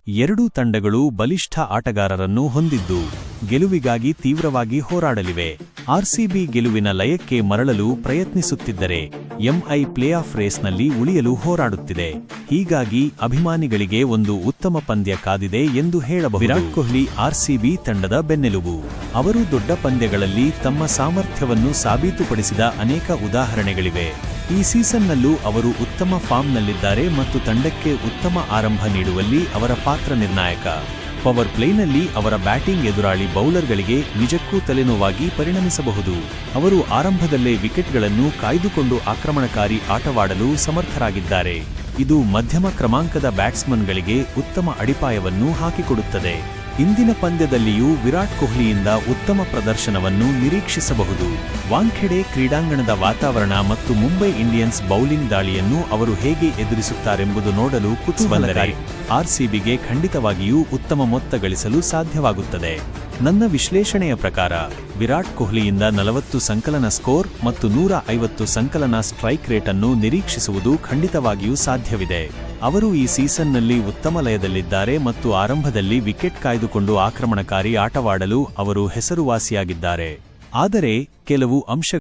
ಎರಡೂ ತಂಡಗಳು ಬಲಿಷ್ಠ ಆಟಗಾರರನ್ನು ಹೊಂದಿದ್ದು ಗೆಲುವಿಗಾಗಿ ತೀವ್ರವಾಗಿ ಹೋರಾಡಲಿವೆ. ಆರ್ಸಿಬಿ ಗೆಲುವಿನ ಲಯಕ್ಕೆ ಮರಳಲು ಪ್ರಯತ್ನಿಸುತ್ತಿದ್ದರೆ ಎಂಐ ಪ್ಲೇಆಫ್ ರೇಸ್ನಲ್ಲಿ ಉಳಿಯಲು ಹೋರಾಡುತ್ತಿದೆ. ಹೀಗಾಗಿ ಅಭಿಮಾನಿಗಳಿಗೆ ಒಂದು ಉತ್ತಮ ಪಂದ್ಯ ಕಾದಿದೆ ಎಂದು ಹೇಳಬಹುದು. ವಿರಾಟ್ ಕೊಹ್ಲಿ ಆರ್ಸಿಬಿ ತಂಡದ ಬೆನ್ನೆಲುಬು. ಅವರು ದೊಡ್ಡ ಪಂದ್ಯಗಳಲ್ಲಿ ತಮ್ಮ ಸಾಮರ್ಥ್ಯವನ್ನು ಸಾಬೀತುಪಡಿಸಿದ ಅನೇಕ ಉದಾಹರಣೆಗಳಿವೆ. ಈ ಸೀಸನ್ನಲ್ಲೂ ಅವರು ಉತ್ತಮ ಫಾರ್ಮ್ನಲ್ಲಿದ್ದಾರೆ ಮತ್ತು ತಂಡಕ್ಕೆ ಉತ್ತಮ ಆರಂಭ ನೀಡುವಲ್ಲಿ ಅವರ ಪಾತ್ರ ನಿರ್ಣಾಯಕ. ಪವರ್ ಪ್ಲೇನಲ್ಲಿ ಅವರ ಬ್ಯಾಟಿಂಗ್ ಎದುರಾಳಿ ಬೌಲರ್ಗಳಿಗೆ ನಿಜಕ್ಕೂ ತಲೆನೋವಾಗಿ ಪರಿಣಮಿಸಬಹುದು. ಅವರು ಆರಂಭದಲ್ಲೇ ವಿಕೆಟ್ಗಳನ್ನು ಕಾಯ್ದುಕೊಂಡು ಆಕ್ರಮಣಕಾರಿ ಆಟವಾಡಲು ಸಮರ್ಥರಾಗಿದ್ದಾರೆ. ಇದು ಮಧ್ಯಮ ಕ್ರಮಾಂಕದ ಬ್ಯಾಟ್ಸ್ಮನ್ಗಳಿಗೆ ಉತ್ತಮ ಅಡಿಪಾಯವನ್ನು ಹಾಕಿಕೊಡುತ್ತದೆ. ಇಂದಿನ ಪಂದ್ಯದಲ್ಲಿಯೂ ವಿರಾಟ್ ಕೊಹ್ಲಿಯಿಂದ ಉತ್ತಮ ಪ್ರದರ್ಶನವನ್ನು ನಿರೀಕ್ಷಿಸಬಹುದು. ವಾಂಖೆಡೆ ಕ್ರೀಡಾಂಗಣದ ವಾತಾವರಣ ಮತ್ತು ಮುಂಬೈ ಇಂಡಿಯನ್ಸ್ ಬೌಲಿಂಗ್ ದಾಳಿಯನ್ನು ಅವರು ಹೇಗೆ ಎದುರಿಸುತ್ತಾರೆಂಬುದು ನೋಡಲು ಕುತೂಹಲಕಾರಿ. ಆರ್ಸಿಬಿಗೆ ಖಂಡಿತವಾಗಿಯೂ ಉತ್ತಮ ಮೊತ್ತ ಗಳಿಸಲು ಸಾಧ್ಯವಾಗುತ್ತದೆ. ನನ್ನ ವಿಶ್ಲೇಷಣೆಯ ಪ್ರಕಾರ ವಿರಾಟ್ ಕೊಹ್ಲಿಯಿಂದ 40 ಸಂಕಲನ ಸ್ಕೋರ್ ಮತ್ತು 150 ಸಂಕಲನ ಸ್ಟ್ರೈಕ್ ರೇಟ್ ಅನ್ನು ನಿರೀಕ್ಷಿಸುವುದು ಖಂಡಿತವಾಗಿಯೂ ಸಾಧ್ಯವಿದೆ. ಅವರು ಈ ಸೀಸನ್ನಲ್ಲಿ ಉತ್ತಮ ಲಯದಲ್ಲಿದ್ದಾರೆ ಮತ್ತು ಆರಂಭದಲ್ಲಿ ವಿಕೆಟ್ ಕಾಯ್ದುಕೊಂಡು ಆಕ್ರಮಣಕಾರಿ ಆಟವಾಡಲು ಅವರು ಹೆಸರುವಾಸಿಯಾಗಿದ್ದಾರೆ. ಆದರೆ ಕೆಲವು